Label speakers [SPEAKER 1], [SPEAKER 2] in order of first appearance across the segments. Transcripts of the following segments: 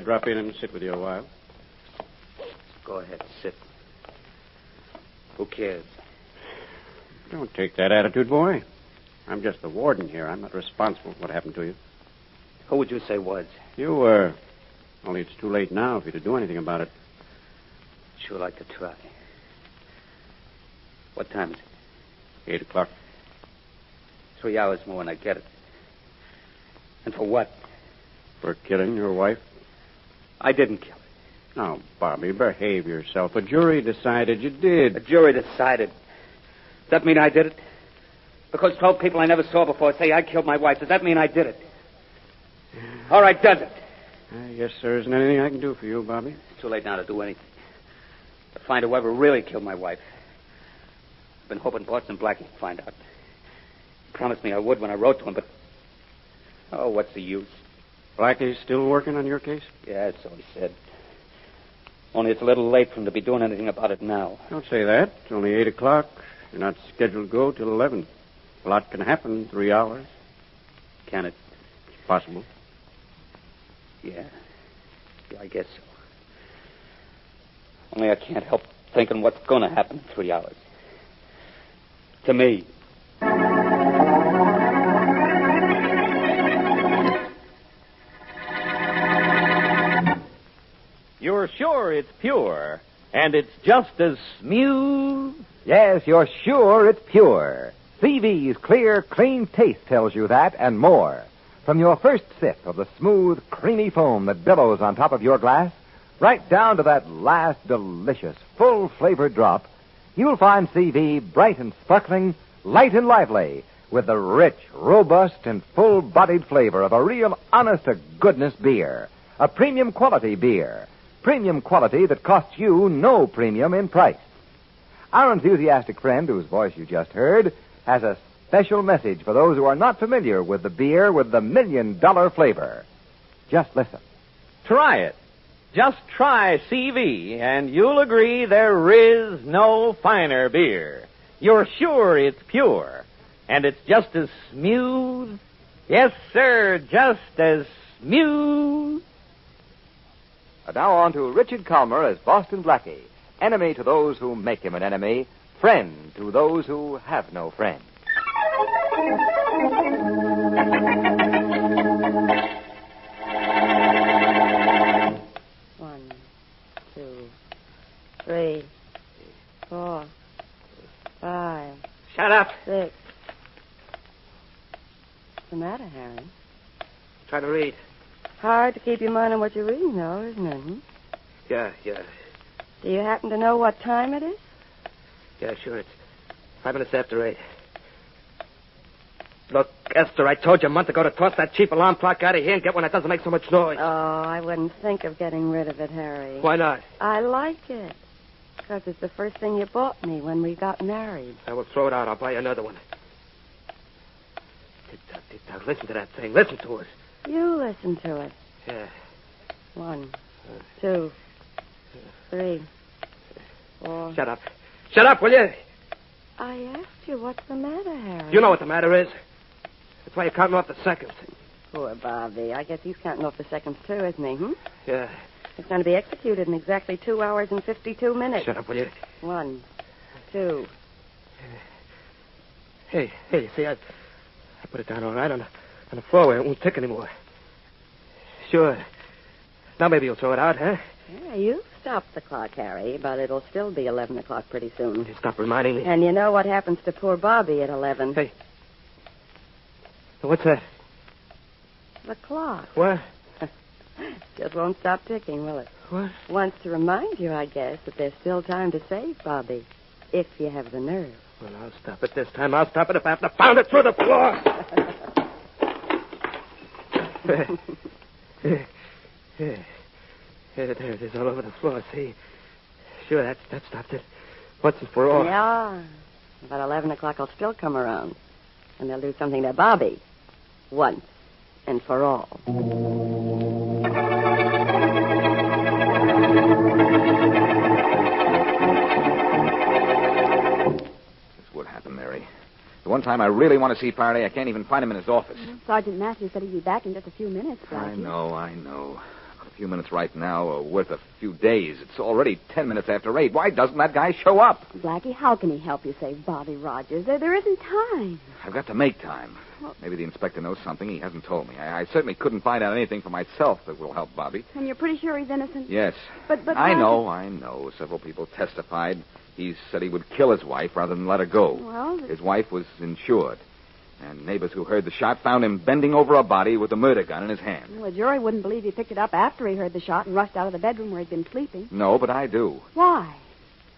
[SPEAKER 1] drop in and sit with you a while?
[SPEAKER 2] Go ahead, sit. Who cares?
[SPEAKER 1] Don't take that attitude, boy. I'm just the warden here. I'm not responsible for what happened to you.
[SPEAKER 2] Who would you say was?
[SPEAKER 1] You were. Only it's too late now for you to do anything about it.
[SPEAKER 2] Sure like to try. What time is it?
[SPEAKER 1] 8 o'clock.
[SPEAKER 2] 3 hours more and I get it. And for what?
[SPEAKER 1] For killing your wife?
[SPEAKER 2] I didn't kill her.
[SPEAKER 1] Now, Bobby, behave yourself. A jury decided you did.
[SPEAKER 2] The jury decided. Does that mean I did it? Because 12 people I never saw before say I killed my wife. Does that mean I did it? All right, does it?
[SPEAKER 1] I guess there isn't anything I can do for you, Bobby.
[SPEAKER 2] It's too late now to do anything. To find whoever really killed my wife. I've been hoping Boston Blackie would find out. He promised me I would when I wrote to him, but... Oh, what's the use?
[SPEAKER 1] Blackie's still working on your case?
[SPEAKER 2] Yeah, so he said. Only it's a little late for him to be doing anything about it now.
[SPEAKER 1] Don't say that. It's only 8 o'clock. You're not scheduled to go till 11. A lot can happen in 3 hours.
[SPEAKER 2] Can it?
[SPEAKER 1] It's possible.
[SPEAKER 2] Yeah, I guess so. Only I can't help thinking what's going to happen in 3 hours. To me.
[SPEAKER 3] You're sure it's pure, and it's just as smooth?
[SPEAKER 4] Yes, you're sure it's pure. CV's clear, clean taste tells you that and more. From your first sip of the smooth, creamy foam that billows on top of your glass, right down to that last delicious, full-flavored drop, you'll find CV bright and sparkling, light and lively, with the rich, robust, and full-bodied flavor of a real honest-to-goodness beer. A premium quality beer. Premium quality that costs you no premium in price. Our enthusiastic friend, whose voice you just heard, has a special message for those who are not familiar with the beer with the $1 million flavor. Just listen.
[SPEAKER 3] Try it. Just try CV, and you'll agree there is no finer beer. You're sure it's pure, and it's just as smooth. Yes, sir, just as smooth.
[SPEAKER 4] And now on to Richard Calmer as Boston Blackie, enemy to those who make him an enemy, friend to those who have no friend.
[SPEAKER 5] 1, 2, 3, 4, 5.
[SPEAKER 2] Shut up.
[SPEAKER 5] 6. What's the matter, Harry?
[SPEAKER 2] Try to read.
[SPEAKER 5] Hard to keep your mind on what you're reading, though, isn't it?
[SPEAKER 2] Yeah.
[SPEAKER 5] Do you happen to know what time it is?
[SPEAKER 2] Yeah, sure. It's 5 minutes after 8. Look, Esther, I told you a month ago to toss that cheap alarm clock out of here and get one that doesn't make so much noise.
[SPEAKER 5] Oh, I wouldn't think of getting rid of it, Harry.
[SPEAKER 2] Why not?
[SPEAKER 5] I like it. Because it's the first thing you bought me when we got married.
[SPEAKER 2] I will throw it out. I'll buy you another one. Tick-tock, tick-tock. Listen to that thing. Listen to it.
[SPEAKER 5] You listen to it.
[SPEAKER 2] Yeah.
[SPEAKER 5] 1, 2, 3, 4.
[SPEAKER 2] Shut up. Shut up, will you?
[SPEAKER 5] I asked you what's the matter, Harry.
[SPEAKER 2] You know what the matter is. That's why you're counting off the seconds.
[SPEAKER 5] Poor Bobby. I guess he's counting off the seconds, too, isn't he,
[SPEAKER 2] Yeah.
[SPEAKER 5] It's going to be executed in exactly 2 hours and 52 minutes.
[SPEAKER 2] Shut up, will you?
[SPEAKER 5] 1, 2.
[SPEAKER 2] Hey, you see, I put it down all right on the floor where it won't tick anymore. Sure. Now maybe you'll throw it out, huh?
[SPEAKER 5] Yeah, you stopped the clock, Harry, but it'll still be 11 o'clock pretty soon.
[SPEAKER 2] You stop reminding me.
[SPEAKER 5] And you know what happens to poor Bobby at 11?
[SPEAKER 2] Hey. What's that?
[SPEAKER 5] The clock.
[SPEAKER 2] What?
[SPEAKER 5] Just won't stop ticking, will it?
[SPEAKER 2] What?
[SPEAKER 5] Wants to remind you, I guess, that there's still time to save Bobby, if you have the nerve.
[SPEAKER 2] Well, I'll stop it this time. I'll stop it if I have to pound it through the floor. There it is all over the floor, see? Sure, that stopped it. Once and for all.
[SPEAKER 5] Yeah. About 11 o'clock will still come around. And they'll do something to Bobby. Once and for all.
[SPEAKER 4] This would happen, Mary. The one time I really want to see Farraday, I can't even find him in his office.
[SPEAKER 6] Sergeant Matthews said he'd be back in just a few minutes, Blackie.
[SPEAKER 4] I know. But if few minutes right now are worth a few days. It's already 10 minutes after 8. Why doesn't that guy show up?
[SPEAKER 5] Blackie, how can he help you save Bobby Rogers? There isn't time.
[SPEAKER 4] I've got to make time. Maybe the inspector knows something he hasn't told me. I certainly couldn't find out anything for myself that will help Bobby.
[SPEAKER 5] And you're pretty sure he's innocent?
[SPEAKER 4] Yes.
[SPEAKER 5] But
[SPEAKER 4] I know. Several people testified. He said he would kill his wife rather than let her go.
[SPEAKER 5] Well,
[SPEAKER 4] his wife was insured. And neighbors who heard the shot found him bending over a body with a murder gun in his hand.
[SPEAKER 5] Well, the jury wouldn't believe he picked it up after he heard the shot and rushed out of the bedroom where he'd been sleeping.
[SPEAKER 4] No, but I do.
[SPEAKER 5] Why?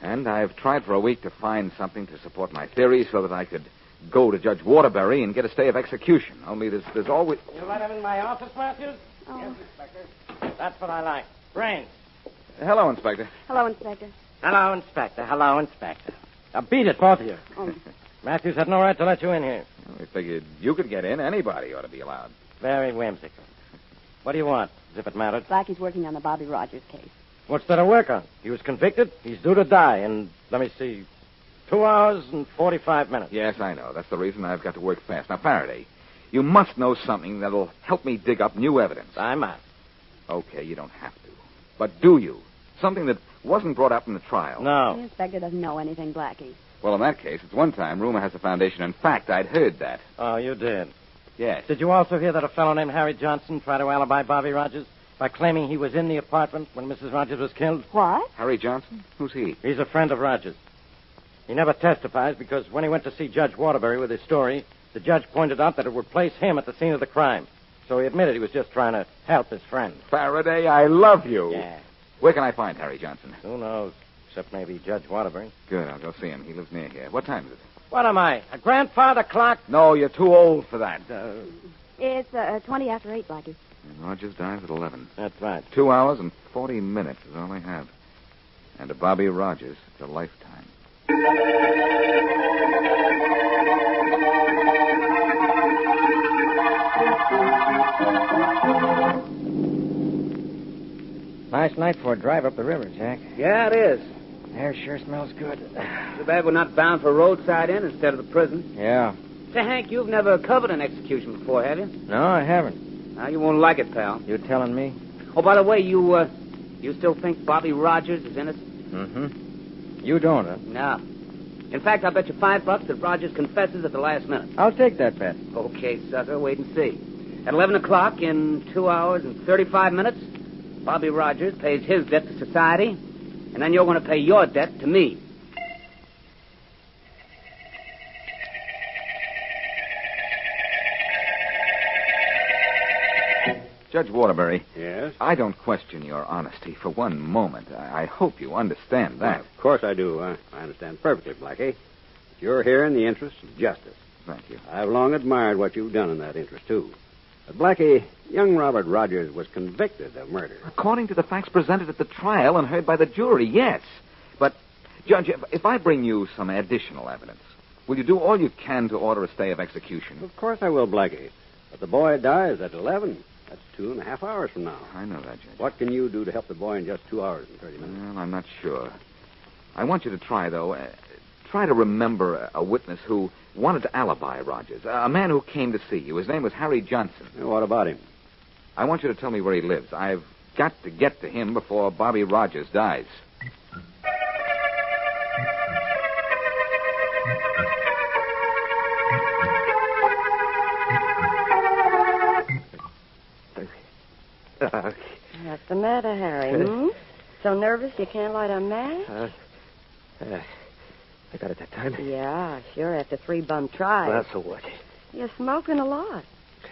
[SPEAKER 4] And I've tried for a week to find something to support my theory so that I could go to Judge Waterbury and get a stay of execution. Only there's always...
[SPEAKER 3] You let him in my office, Matthews?
[SPEAKER 5] Oh.
[SPEAKER 3] Yes, Inspector. That's what I like. Brains.
[SPEAKER 4] Hello, Inspector.
[SPEAKER 5] Hello, Inspector.
[SPEAKER 3] Hello, Inspector. Hello, Inspector. Now, beat it, both of you.
[SPEAKER 5] Oh.
[SPEAKER 3] Matthews had no right to let you in here.
[SPEAKER 4] We figured you could get in. Anybody ought to be allowed.
[SPEAKER 3] Very whimsical. What do you want, as if it mattered?
[SPEAKER 5] Blackie's working on the Bobby Rogers case.
[SPEAKER 3] What's there to work on? He was convicted. He's due to die in, let me see, 2 hours and 45 minutes.
[SPEAKER 4] Yes, I know. That's the reason I've got to work fast. Now, Farraday, you must know something that'll help me dig up new evidence.
[SPEAKER 3] I might.
[SPEAKER 4] Okay, you don't have to. But do you? Something that wasn't brought up in the trial.
[SPEAKER 3] No.
[SPEAKER 5] The inspector doesn't know anything, Blackie.
[SPEAKER 4] Well, in that case, it's one time rumor has a foundation. In fact, I'd heard that.
[SPEAKER 3] Oh, you did?
[SPEAKER 4] Yes.
[SPEAKER 3] Did you also hear that a fellow named Harry Johnson tried to alibi Bobby Rogers by claiming he was in the apartment when Mrs. Rogers was killed?
[SPEAKER 5] What?
[SPEAKER 4] Harry Johnson? Who's he?
[SPEAKER 3] He's a friend of Rogers. He never testifies because when he went to see Judge Waterbury with his story, the judge pointed out that it would place him at the scene of the crime. So he admitted he was just trying to help his friend.
[SPEAKER 4] Faraday, I love you.
[SPEAKER 3] Yeah.
[SPEAKER 4] Where can I find Harry Johnson?
[SPEAKER 3] Who knows? Except maybe Judge Waterbury.
[SPEAKER 4] Good, I'll go see him. He lives near here. What time is it?
[SPEAKER 3] What am I? A grandfather clock?
[SPEAKER 4] No, you're too old for that.
[SPEAKER 5] It's 20 after 8, Blackie.
[SPEAKER 4] And Rogers dies at 11.
[SPEAKER 3] That's right.
[SPEAKER 4] 2 hours and 40 minutes is all I have. And to Bobby Rogers, it's a lifetime.
[SPEAKER 6] Nice night for a drive up the river, Jack.
[SPEAKER 2] Yeah, it is.
[SPEAKER 6] Air sure smells good.
[SPEAKER 2] Too bad we're not bound for a roadside inn instead of the prison.
[SPEAKER 6] Yeah.
[SPEAKER 2] Say, Hank, you've never covered an execution before, have you?
[SPEAKER 6] No, I haven't.
[SPEAKER 2] Now, you won't like it, pal.
[SPEAKER 6] You telling me?
[SPEAKER 2] Oh, by the way, you still think Bobby Rogers is innocent?
[SPEAKER 6] Mm-hmm. You don't, huh?
[SPEAKER 2] No. In fact, I'll bet you $5 that Rogers confesses at the last minute.
[SPEAKER 6] I'll take that bet.
[SPEAKER 2] Okay, sucker, wait and see. At 11 o'clock, in 2 hours and 35 minutes, Bobby Rogers pays his debt to society, and then you're going to pay your debt to me.
[SPEAKER 4] Judge Waterbury.
[SPEAKER 1] Yes?
[SPEAKER 4] I don't question your honesty for one moment. I hope you understand that.
[SPEAKER 1] Of course I do. I understand perfectly, Blackie. But you're here in the interest of justice.
[SPEAKER 4] Thank you.
[SPEAKER 1] I've long admired what you've done in that interest, too. But, Blackie, young Robert Rogers was convicted of murder.
[SPEAKER 4] According to the facts presented at the trial and heard by the jury, yes. But, Judge, if I bring you some additional evidence, will you do all you can to order a stay of execution?
[SPEAKER 1] Of course I will, Blackie. But the boy dies at 11. That's 2.5 hours from now.
[SPEAKER 4] I know that, Judge.
[SPEAKER 1] What can you do to help the boy in just 2 hours and 30 minutes?
[SPEAKER 4] Well, I'm not sure. I want you to try, though. Try to remember a witness who wanted to alibi Rogers. A man who came to see you. His name was Harry Johnson.
[SPEAKER 1] What about him?
[SPEAKER 4] I want you to tell me where he lives. I've got to get to him before Bobby Rogers dies.
[SPEAKER 5] What's the matter, Harry? Hmm? So nervous you can't light a match?
[SPEAKER 6] I got it that time.
[SPEAKER 5] Yeah, sure, after 3 bum tries.
[SPEAKER 6] Well, so what?
[SPEAKER 5] You're smoking a lot.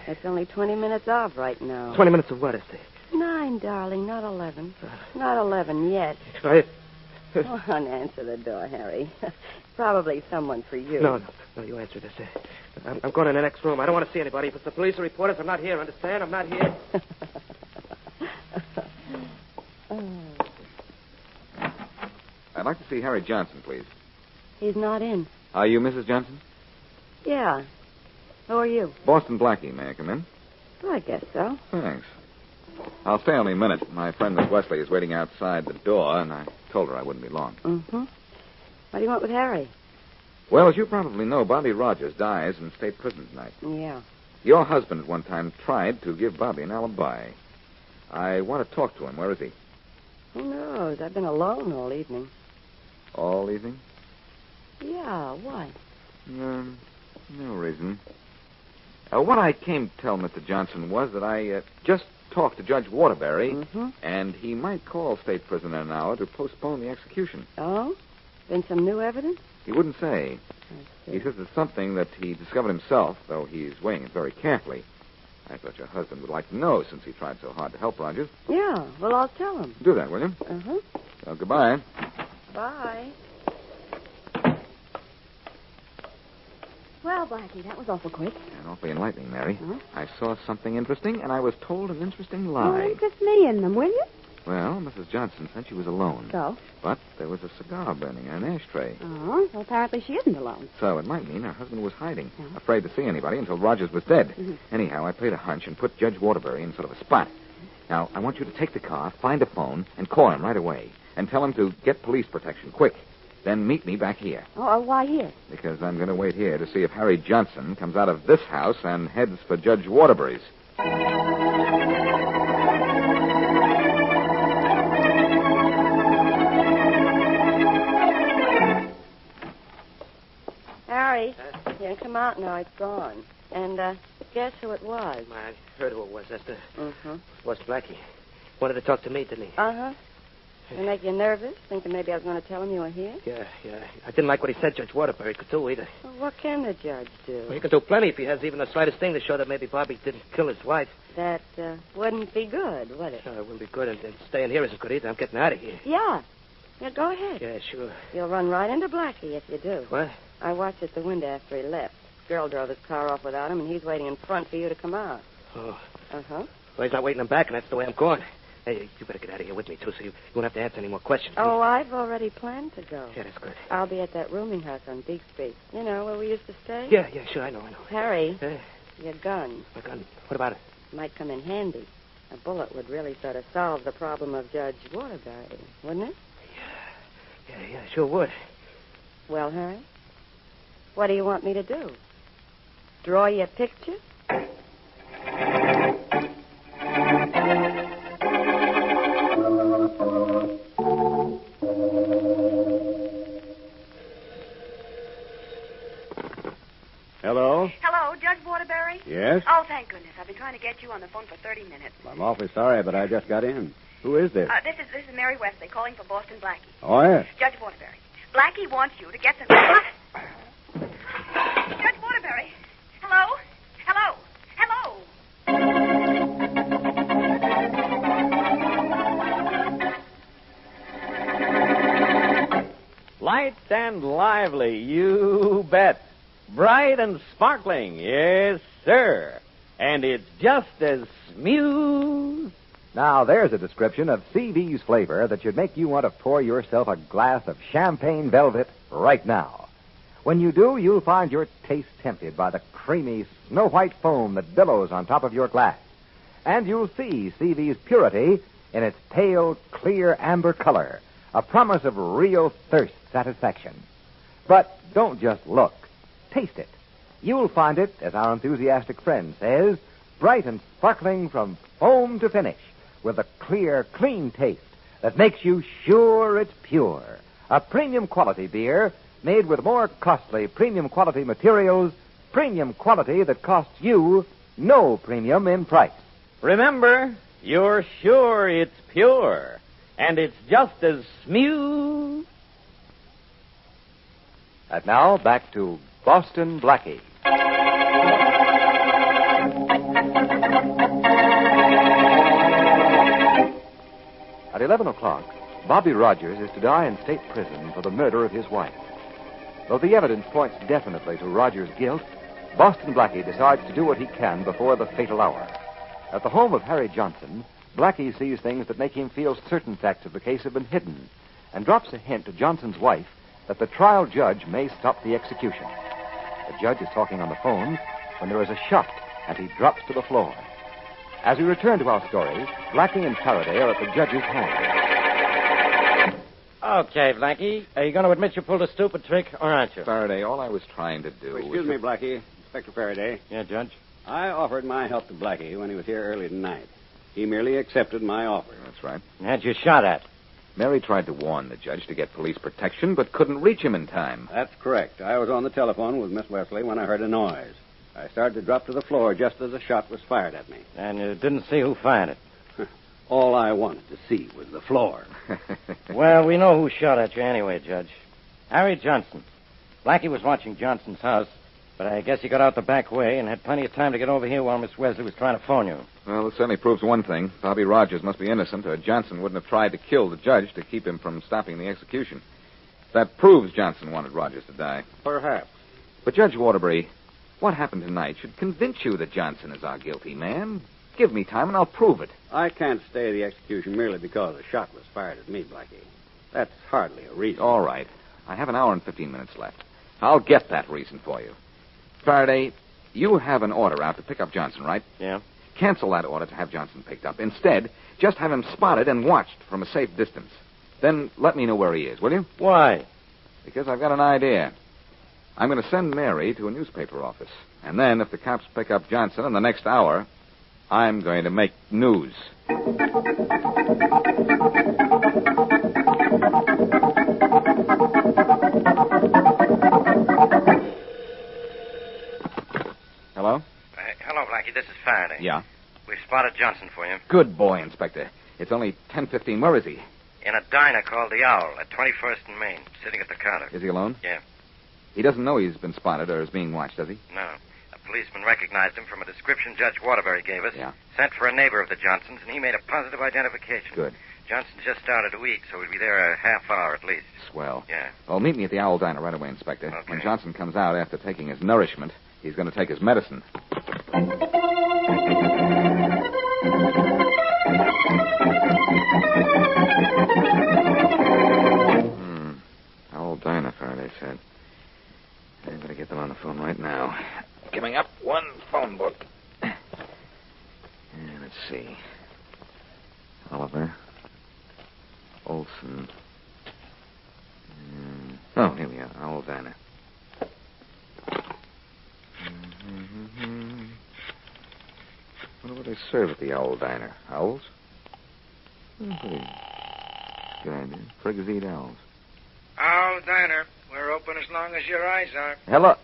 [SPEAKER 5] It's only 20 minutes off right now.
[SPEAKER 6] 20 minutes of what, is it?
[SPEAKER 5] 9, darling, not 11. Not 11 yet.
[SPEAKER 6] I...
[SPEAKER 5] Come on, answer the door, Harry. Probably someone for you.
[SPEAKER 6] No, you answer this. I'm going in the next room. I don't want to see anybody. If it's the police or reporters, I'm not here, understand? I'm not here.
[SPEAKER 4] I'd like to see Harry Johnson, please.
[SPEAKER 5] He's not in.
[SPEAKER 4] Are you Mrs. Johnson?
[SPEAKER 5] Yeah. Who are you?
[SPEAKER 4] Boston Blackie. May I come in?
[SPEAKER 5] I guess so.
[SPEAKER 4] Thanks. I'll stay only a minute. My friend Miss Wesley is waiting outside the door, and I told her I wouldn't be long.
[SPEAKER 5] Mm-hmm. What do you want with Harry?
[SPEAKER 4] Well, as you probably know, Bobby Rogers dies in state prison tonight.
[SPEAKER 5] Yeah.
[SPEAKER 4] Your husband at one time tried to give Bobby an alibi. I want to talk to him. Where is he?
[SPEAKER 5] Who knows? I've been alone all evening.
[SPEAKER 4] All evening?
[SPEAKER 5] Yeah, why?
[SPEAKER 4] No reason. What I came to tell Mr. Johnson was that I just talked to Judge Waterbury, and he might call state prison in an hour to postpone the execution.
[SPEAKER 5] Oh? Been some new evidence?
[SPEAKER 4] He wouldn't say. He says it's something that he discovered himself, though he's weighing it very carefully. I thought your husband would like to know since he tried so hard to help Rogers.
[SPEAKER 5] Yeah, well, I'll tell him.
[SPEAKER 4] Do that, will you?
[SPEAKER 5] Uh-huh.
[SPEAKER 4] Well, goodbye.
[SPEAKER 5] Bye. Well, Blackie, that was awful quick.
[SPEAKER 4] And awfully enlightening, Mary.
[SPEAKER 5] Huh?
[SPEAKER 4] I saw something interesting, and I was told an interesting lie.
[SPEAKER 5] Oh, interest me in them, will you?
[SPEAKER 4] Well, Mrs. Johnson said she was alone.
[SPEAKER 5] So?
[SPEAKER 4] But there was a cigar burning in an ashtray.
[SPEAKER 5] Oh, well, apparently she isn't alone.
[SPEAKER 4] So it might mean her husband was hiding, afraid to see anybody until Rogers was dead. Anyhow, I played a hunch and put Judge Waterbury in sort of a spot. Now, I want you to take the car, find a phone, and call him right away. And tell him to get police protection, quick. Then meet me back here.
[SPEAKER 5] Oh, why here?
[SPEAKER 4] Because I'm going to wait here to see if Harry Johnson comes out of this house and heads for Judge Waterbury's.
[SPEAKER 5] Harry, yeah, come out now. It's gone. And guess who it was?
[SPEAKER 6] I heard who it was, Esther.
[SPEAKER 5] Mm-hmm.
[SPEAKER 6] It was Blackie. Wanted to talk to me, didn't he?
[SPEAKER 5] Uh-huh. Did it make you nervous, thinking maybe I was going to tell him you were here?
[SPEAKER 6] Yeah. I didn't like what he said Judge Waterbury could do either.
[SPEAKER 5] Well, what can the judge do?
[SPEAKER 6] Well, he can do plenty if he has even the slightest thing to show that maybe Bobby didn't kill his wife.
[SPEAKER 5] That wouldn't be good, would it?
[SPEAKER 6] No, it wouldn't be good, and staying here isn't good either. I'm getting out of here.
[SPEAKER 5] Yeah. Yeah, go ahead.
[SPEAKER 6] Yeah, sure.
[SPEAKER 5] You'll run right into Blackie if you do.
[SPEAKER 6] What?
[SPEAKER 5] I watched at the window after he left. Girl drove his car off without him, and he's waiting in front for you to come out.
[SPEAKER 6] Oh.
[SPEAKER 5] Uh-huh.
[SPEAKER 6] Well, he's not waiting him back, and that's the way I'm going. Hey, you better get out of here with me, too, so you won't have to answer any more questions.
[SPEAKER 5] Oh, I've already planned to go.
[SPEAKER 6] Yeah, that's good.
[SPEAKER 5] I'll be at that rooming house on Beak Street. You know, where we used to stay?
[SPEAKER 6] Yeah, sure, I know.
[SPEAKER 5] Harry,
[SPEAKER 6] Yeah.
[SPEAKER 5] your gun.
[SPEAKER 6] My gun. What about it?
[SPEAKER 5] Might come in handy. A bullet would really sort of solve the problem of Judge Waterbury, wouldn't it?
[SPEAKER 6] Yeah, sure would.
[SPEAKER 5] Well, Harry, what do you want me to do? Draw you a picture?
[SPEAKER 1] Hello?
[SPEAKER 7] Hello, Judge Waterbury?
[SPEAKER 1] Yes?
[SPEAKER 7] Oh, thank goodness. I've been trying to get you on the phone for 30 minutes.
[SPEAKER 1] I'm awfully sorry, but I just got in. Who is this?
[SPEAKER 7] This is Mary Wesley calling for Boston Blackie.
[SPEAKER 1] Oh, yes.
[SPEAKER 7] Judge Waterbury. Blackie wants you to get some... Judge Waterbury. Hello? Hello? Hello?
[SPEAKER 3] Light and lively, you bet. Bright and sparkling, yes, sir. And it's just as smooth.
[SPEAKER 4] Now, there's a description of CV's flavor that should make you want to pour yourself a glass of champagne velvet right now. When you do, you'll find your taste tempted by the creamy, snow-white foam that billows on top of your glass. And you'll see CV's purity in its pale, clear amber color, a promise of real thirst satisfaction. But don't just look. Taste it. You'll find it, as our enthusiastic friend says, bright and sparkling from foam to finish, with a clear, clean taste that makes you sure it's pure. A premium quality beer made with more costly premium quality materials, premium quality that costs you no premium in price.
[SPEAKER 3] Remember, you're sure it's pure. And it's just as smooth.
[SPEAKER 4] And now, back to Boston Blackie. At 11 o'clock, Bobby Rogers is to die in state prison for the murder of his wife. Though the evidence points definitely to Rogers' guilt, Boston Blackie decides to do what he can before the fatal hour. At the home of Harry Johnson, Blackie sees things that make him feel certain facts of the case have been hidden, and drops a hint to Johnson's wife that the trial judge may stop the execution. The judge is talking on the phone when there is a shot, and he drops to the floor. As we return to our story, Blackie and Farraday are at the judge's home.
[SPEAKER 8] Okay, Blackie. Are you going to admit you pulled a stupid trick, or aren't you?
[SPEAKER 4] Faraday, all I was trying to do
[SPEAKER 1] Excuse me, Blackie. Inspector Farraday.
[SPEAKER 8] Yeah, Judge?
[SPEAKER 1] I offered my help to Blackie when he was here early tonight. He merely accepted my offer.
[SPEAKER 4] That's right.
[SPEAKER 8] Had you shot at?
[SPEAKER 4] Mary tried to warn the judge to get police protection, but couldn't reach him in time.
[SPEAKER 1] That's correct. I was on the telephone with Miss Wesley when I heard a noise. I started to drop to the floor just as a shot was fired at me.
[SPEAKER 8] And you didn't see who fired it?
[SPEAKER 1] All I wanted to see was the floor.
[SPEAKER 8] Well, we know who shot at you anyway, Judge. Harry Johnson. Blackie was watching Johnson's house, but I guess he got out the back way and had plenty of time to get over here while Miss Wesley was trying to phone you.
[SPEAKER 4] Well, this certainly proves one thing. Bobby Rogers must be innocent, or Johnson wouldn't have tried to kill the judge to keep him from stopping the execution. That proves Johnson wanted Rogers to die.
[SPEAKER 1] Perhaps.
[SPEAKER 4] But, Judge Waterbury, what happened tonight should convince you that Johnson is our guilty man. Give me time and I'll prove it.
[SPEAKER 1] I can't stay the execution merely because a shot was fired at me, Blackie. That's hardly a reason.
[SPEAKER 4] All right. I have an hour and 15 minutes left. I'll get that reason for you. Faraday, you have an order out to pick up Johnson, right?
[SPEAKER 8] Yeah.
[SPEAKER 4] Cancel that order to have Johnson picked up. Instead, just have him spotted and watched from a safe distance. Then let me know where he is, will you?
[SPEAKER 8] Why?
[SPEAKER 4] Because I've got an idea. I'm going to send Mary to a newspaper office. And then, if the cops pick up Johnson in the next hour, I'm going to make news. Hello?
[SPEAKER 9] Hello, Blackie. This is Farraday.
[SPEAKER 4] Yeah?
[SPEAKER 9] We've spotted Johnson for you.
[SPEAKER 4] Good boy, Inspector. It's only 10:15. Where is he?
[SPEAKER 9] In a diner called The Owl at 21st and Main, sitting at the counter.
[SPEAKER 4] Is he alone?
[SPEAKER 9] Yeah.
[SPEAKER 4] He doesn't know he's been spotted or is being watched, does he?
[SPEAKER 9] No. A policeman recognized him from a description Judge Waterbury gave us.
[SPEAKER 4] Yeah.
[SPEAKER 9] Sent for a neighbor of the Johnsons, and he made a positive identification.
[SPEAKER 4] Good.
[SPEAKER 9] Johnson just started a week, so we'll be there a half hour at least.
[SPEAKER 4] Swell.
[SPEAKER 9] Yeah.
[SPEAKER 4] Well, meet me at the Owl Diner right away, Inspector.
[SPEAKER 9] Okay.
[SPEAKER 4] When Johnson comes out after taking his nourishment, he's going to take his medicine. Owl Diner, Faraday said. I better get them on the phone right now. Giving up one phone book. Let's see. Oliver. Olson. Oh, here we are. Owl Diner. Wonder what they serve at the Owl Diner. Owls? Good idea. Frigs eat owls.
[SPEAKER 10] Owl Diner. We're open as long as your eyes are.
[SPEAKER 4] Hello.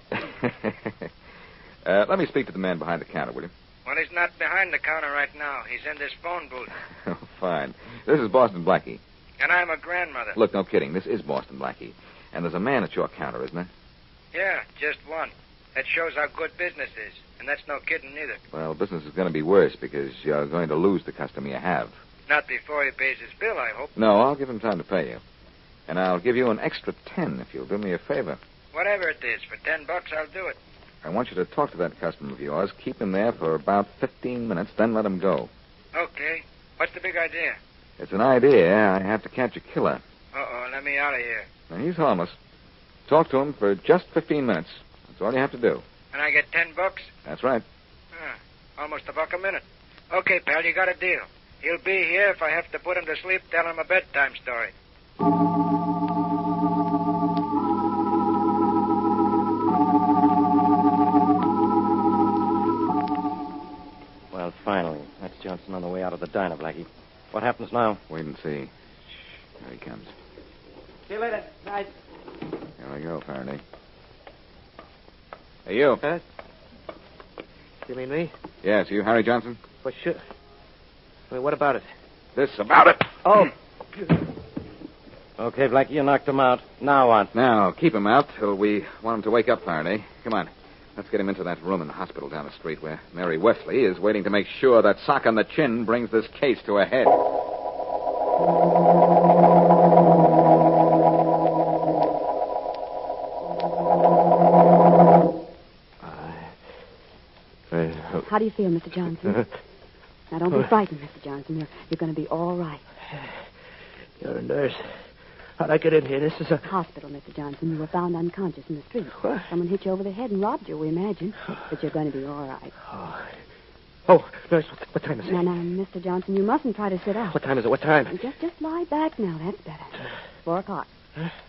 [SPEAKER 4] Let me speak to the man behind the counter, will you?
[SPEAKER 10] Well, he's not behind the counter right now. He's in this phone booth.
[SPEAKER 4] Oh, fine. This is Boston Blackie.
[SPEAKER 10] And I'm a grandmother.
[SPEAKER 4] Look, no kidding. This is Boston Blackie. And there's a man at your counter, isn't there?
[SPEAKER 10] Yeah, just one. That shows how good business is. And that's no kidding either.
[SPEAKER 4] Well, business is going to be worse because you're going to lose the customer you have.
[SPEAKER 10] Not before he pays his bill, I hope.
[SPEAKER 4] No, I'll give him time to pay you. And I'll give you an extra 10 if you'll do me a favor.
[SPEAKER 10] Whatever it is, for $10, I'll do it.
[SPEAKER 4] I want you to talk to that customer of yours, keep him there for about 15 minutes, then let him go.
[SPEAKER 10] Okay. What's the big idea?
[SPEAKER 4] It's an idea. I have to catch a killer.
[SPEAKER 10] Uh-oh, let me out of here.
[SPEAKER 4] Now, he's harmless. Talk to him for just 15 minutes. That's all you have to do.
[SPEAKER 10] And I get $10?
[SPEAKER 4] That's right.
[SPEAKER 10] Almost $1 a minute. Okay, pal, you got a deal. He'll be here. If I have to put him to sleep, tell him a bedtime story.
[SPEAKER 8] Well, finally. That's Johnson on the way out of the diner, Blackie. What happens now?
[SPEAKER 4] Wait and see. Shh. There he comes.
[SPEAKER 2] See you later. Night.
[SPEAKER 4] Here we go, Faraday. Hey, you.
[SPEAKER 6] Huh? You mean me?
[SPEAKER 4] Yes, you, Harry Johnson?
[SPEAKER 6] Well, sure. Well, what about it?
[SPEAKER 4] This about it.
[SPEAKER 6] Oh.
[SPEAKER 8] Okay, Blackie, you knocked him out. Now what?
[SPEAKER 4] Now, keep him out till we want him to wake up, Faraday. Come on. Let's get him into that room in the hospital down the street where Mary Wesley is waiting to make sure that sock on the chin brings this case to a head.
[SPEAKER 5] How do you feel, Mr. Johnson? Now, don't be frightened, Mr. Johnson. You're going to be all right.
[SPEAKER 6] You're a nurse. How'd I get in here? This is a...
[SPEAKER 5] Hospital, Mr. Johnson. You were found unconscious in the street.
[SPEAKER 6] What?
[SPEAKER 5] Someone hit you over the head and robbed you, we imagine. But you're going to be all right.
[SPEAKER 6] Oh, nurse, what time is it?
[SPEAKER 5] Now, Mr. Johnson, you mustn't try to sit up.
[SPEAKER 6] What time is it? What time?
[SPEAKER 5] Just lie back now. That's better. 4 o'clock.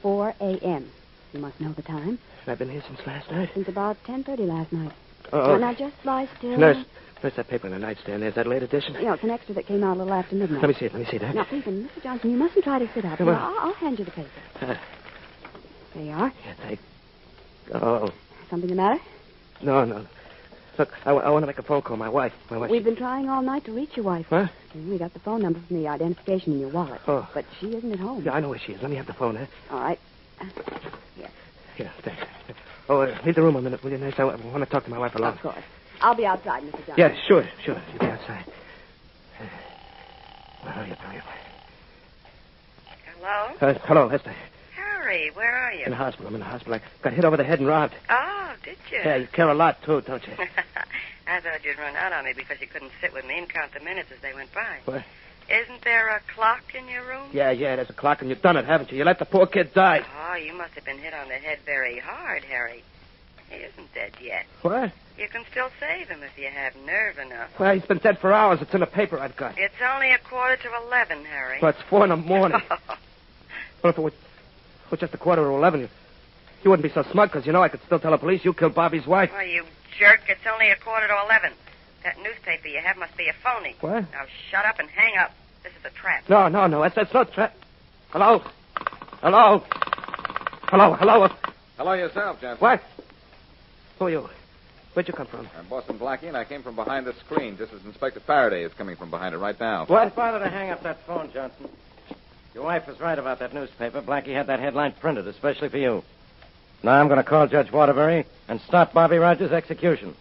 [SPEAKER 5] 4 a.m. You must know the time.
[SPEAKER 6] I've been here since last night.
[SPEAKER 5] Since about 10:30 last night.
[SPEAKER 6] Oh.
[SPEAKER 5] Now, just lie still.
[SPEAKER 6] Nurse, that paper on the nightstand. There's that late edition.
[SPEAKER 5] Yeah, it's an extra that came out a little after midnight.
[SPEAKER 6] Let me see it.
[SPEAKER 5] Now, please, Mr. Johnson, you mustn't try to sit up.
[SPEAKER 6] Come on.
[SPEAKER 5] I'll hand you the paper. There you are.
[SPEAKER 6] Yeah, Oh.
[SPEAKER 5] Something the matter?
[SPEAKER 6] No. Look, I want to make a phone call. My wife.
[SPEAKER 5] We've been trying all night to reach your wife.
[SPEAKER 6] What?
[SPEAKER 5] We got the phone number from the identification in your wallet.
[SPEAKER 6] Oh.
[SPEAKER 5] But she isn't at home.
[SPEAKER 6] Yeah, I know where she is. Let me have the phone, huh?
[SPEAKER 5] All right. Here.
[SPEAKER 6] Yeah, thanks. Oh, leave the room a minute, will you, nurse? I want to talk to my wife alone.
[SPEAKER 5] Of course. I'll be outside, Mr. Johnson.
[SPEAKER 6] Yeah, sure. You'll be outside. Hurry up.
[SPEAKER 7] Hello?
[SPEAKER 6] Hello, Hester.
[SPEAKER 7] Harry, where are you?
[SPEAKER 6] I'm in the hospital. I got hit over the head and robbed.
[SPEAKER 7] Oh, did you?
[SPEAKER 6] Yeah, you care a lot, too, don't you?
[SPEAKER 7] I thought you'd run out on me because you couldn't sit with me and count the minutes as they went by.
[SPEAKER 6] What?
[SPEAKER 7] Isn't there a clock in your room?
[SPEAKER 6] Yeah, there's a clock, and you've done it, haven't you? You let the poor kid die.
[SPEAKER 7] Oh, you must have been hit on the head very hard, Harry. He isn't dead yet.
[SPEAKER 6] What?
[SPEAKER 7] You can still save him if you have nerve enough.
[SPEAKER 6] Well, he's been dead for hours. It's in the paper I've got.
[SPEAKER 7] It's only 11:15, Harry.
[SPEAKER 6] Well, it's 4 in the morning. Well, if it was just 11:15, you wouldn't be so smug, because you know I could still tell the police you killed Bobby's wife.
[SPEAKER 7] Oh, you jerk. It's only 11:15. That newspaper you have must be a phony.
[SPEAKER 6] What?
[SPEAKER 7] Now shut up and hang up. This is a trap.
[SPEAKER 6] No. That's not trap. Hello? Hello,
[SPEAKER 11] yourself, Johnson.
[SPEAKER 6] What? Who are you? Where'd you come from?
[SPEAKER 11] I'm Boston Blackie, and I came from behind the screen, just as Inspector Farraday is coming from behind it right now.
[SPEAKER 6] What?
[SPEAKER 8] Don't bother to hang up that phone, Johnson. Your wife was right about that newspaper. Blackie had that headline printed, especially for you. Now I'm going to call Judge Waterbury and stop Bobby Rogers' execution.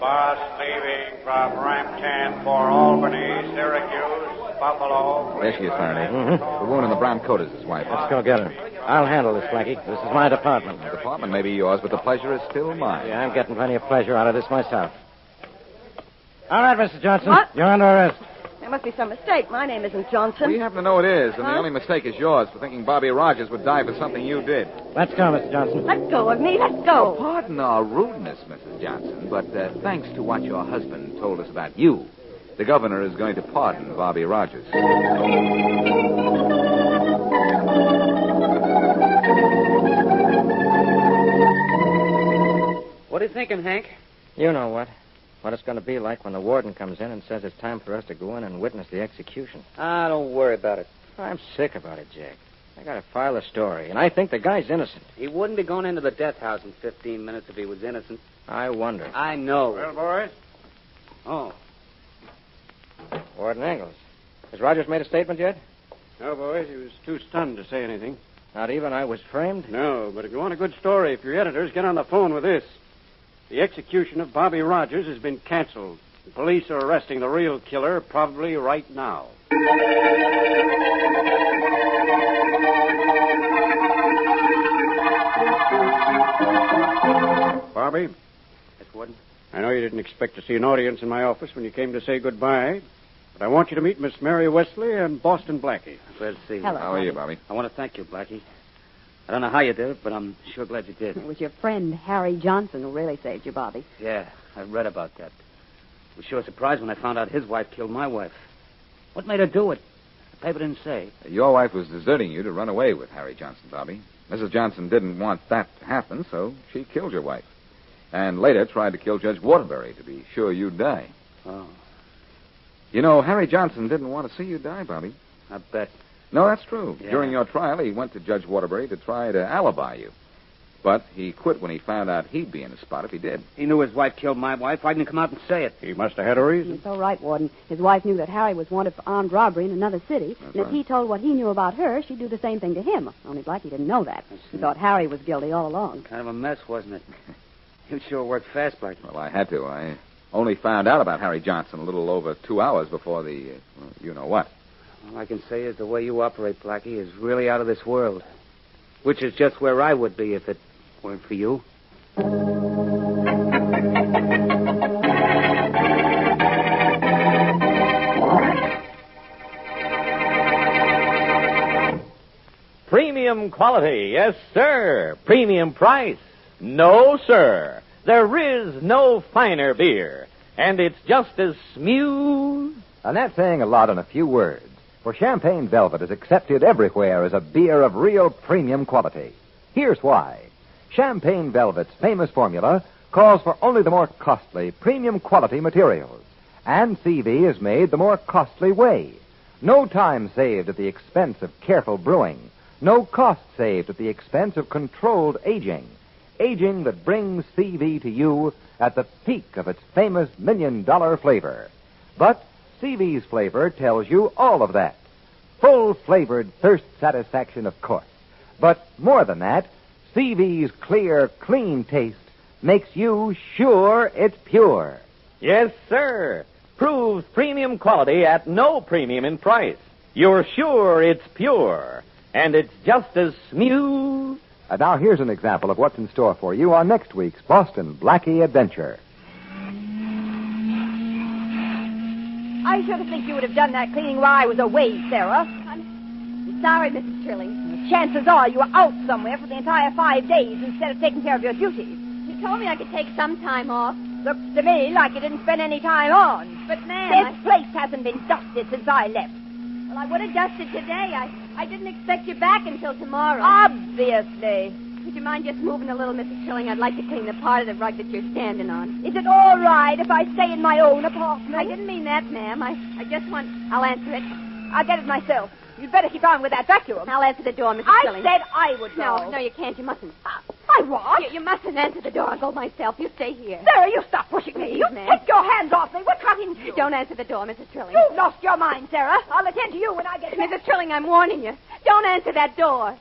[SPEAKER 12] Bus leaving from Rampton for Albany, Syracuse, Buffalo.
[SPEAKER 11] There she is, Faraday.
[SPEAKER 8] Mm-hmm.
[SPEAKER 11] The woman in the brown coat is his wife.
[SPEAKER 8] Let's go get her. I'll handle this, Blackie. This is my department.
[SPEAKER 11] The department may be yours, but the pleasure is still mine.
[SPEAKER 8] Yeah, I'm getting plenty of pleasure out of this myself. All right, Mr. Johnson.
[SPEAKER 5] What?
[SPEAKER 8] You're under arrest.
[SPEAKER 5] There must be some mistake. My name isn't Johnson.
[SPEAKER 11] We happen to know it is, and the only mistake is yours for thinking Bobby Rogers would die for something you did.
[SPEAKER 8] Let's go, Mr. Johnson.
[SPEAKER 5] Let go of me. Let go.
[SPEAKER 11] Pardon our rudeness, Mrs. Johnson, but thanks to what your husband told us about you, the governor is going to pardon Bobby Rogers.
[SPEAKER 2] What are you thinking, Hank?
[SPEAKER 8] You know what. What it's going to be like when the warden comes in and says it's time for us to go in and witness the execution.
[SPEAKER 2] Don't worry about it.
[SPEAKER 8] I'm sick about it, Jack. I got to file a story, and I think the guy's innocent.
[SPEAKER 2] He wouldn't be going into the death house in 15 minutes if he was innocent.
[SPEAKER 8] I wonder.
[SPEAKER 2] I know.
[SPEAKER 12] Well, boys?
[SPEAKER 2] Oh.
[SPEAKER 8] Warden Engels. Has Rogers made a statement yet?
[SPEAKER 12] No, boys. He was too stunned to say anything.
[SPEAKER 8] Not even I was framed?
[SPEAKER 12] No, but if you want a good story for your editors, get on the phone with this. The execution of Bobby Rogers has been canceled. The police are arresting the real killer probably right now. Bobby?
[SPEAKER 2] Yes, Warden?
[SPEAKER 12] I know you didn't expect to see an audience in my office when you came to say goodbye, but I want you to meet Miss Mary Wesley and Boston Blackie.
[SPEAKER 2] Well, see.
[SPEAKER 5] Hello.
[SPEAKER 11] How are you, Bobby?
[SPEAKER 2] I want to thank you, Blackie. I don't know how you did it, but I'm sure glad you did.
[SPEAKER 5] It was your friend Harry Johnson who really saved you, Bobby.
[SPEAKER 2] Yeah, I read about that. I was sure surprised when I found out his wife killed my wife. What made her do it? The paper didn't say.
[SPEAKER 11] Your wife was deserting you to run away with Harry Johnson, Bobby. Mrs. Johnson didn't want that to happen, so she killed your wife. And later tried to kill Judge Waterbury to be sure you'd die.
[SPEAKER 2] Oh,
[SPEAKER 11] You know, Harry Johnson didn't want to see you die, Bobby.
[SPEAKER 2] I bet.
[SPEAKER 11] No, that's true.
[SPEAKER 2] Yeah.
[SPEAKER 11] During your trial, he went to Judge Waterbury to try to alibi you. But he quit when he found out he'd be in the spot if he did.
[SPEAKER 2] He knew his wife killed my wife. Why didn't he come out and say it?
[SPEAKER 12] He must have had a reason.
[SPEAKER 5] You're so right, Warden. His wife knew that Harry was wanted for armed robbery in another city.
[SPEAKER 11] That's
[SPEAKER 5] And if
[SPEAKER 11] right.
[SPEAKER 5] he told what he knew about her, she'd do the same thing to him. Only Blackie didn't know that. He thought Harry was guilty all along.
[SPEAKER 2] Kind of a mess, wasn't it? You sure worked fast, Blackie.
[SPEAKER 11] Well, I had to. I only found out about Harry Johnson a little over 2 hours before the, you-know-what.
[SPEAKER 2] All I can say is the way you operate, Blackie, is really out of this world. Which is just where I would be if it weren't for you.
[SPEAKER 3] Premium quality, yes, sir. Premium price, no, sir. There is no finer beer, and it's just as smooth.
[SPEAKER 4] And that's saying a lot in a few words. For Champagne Velvet is accepted everywhere as a beer of real premium quality. Here's why. Champagne Velvet's famous formula calls for only the more costly, premium quality materials. And CV is made the more costly way. No time saved at the expense of careful brewing. No cost saved at the expense of controlled aging. Aging that brings CV to you at the peak of its famous $1 million flavor. But CV's flavor tells you all of that. Full-flavored thirst satisfaction, of course. But more than that, CV's clear, clean taste makes you sure it's pure.
[SPEAKER 3] Yes, sir. Proves premium quality at no premium in price. You're sure it's pure. And it's just as smooth.
[SPEAKER 4] And now here's an example of what's in store for you on next week's Boston Blackie Adventure.
[SPEAKER 13] I should have think you would have done that cleaning while I was away, Sarah. I'm sorry, Mrs. Trilling. Chances are you were out somewhere for the entire 5 days instead of taking care of your duties.
[SPEAKER 14] You told me I could take some time off.
[SPEAKER 13] Looks to me like you didn't spend any time on.
[SPEAKER 14] But, ma'am,
[SPEAKER 13] This place hasn't been dusted since I left.
[SPEAKER 14] Well, I would have dusted today. I didn't expect you back until tomorrow.
[SPEAKER 13] Obviously.
[SPEAKER 14] Would you mind just moving a little, Mrs. Trilling? I'd like to clean the part of the rug that you're standing on.
[SPEAKER 13] Is it all right if I stay in my own apartment?
[SPEAKER 14] I didn't mean that, ma'am. I just want... I'll answer it.
[SPEAKER 13] I'll get it myself. You'd better keep on with that vacuum.
[SPEAKER 14] I'll answer the door, Mrs.
[SPEAKER 13] I
[SPEAKER 14] Trilling.
[SPEAKER 13] said I would go.
[SPEAKER 14] No, you can't. You mustn't.
[SPEAKER 13] I what?
[SPEAKER 14] You mustn't answer the door. I'll go myself. You stay here.
[SPEAKER 13] Sarah, you stop pushing me.
[SPEAKER 14] Please,
[SPEAKER 13] You
[SPEAKER 14] ma'am.
[SPEAKER 13] take your hands off me. What got into you?
[SPEAKER 14] Don't answer the door, Mrs. Trilling.
[SPEAKER 13] You've lost your mind, Sarah. I'll attend to you when I get back.
[SPEAKER 14] Mrs. Trilling, I'm warning you. Don't answer that door.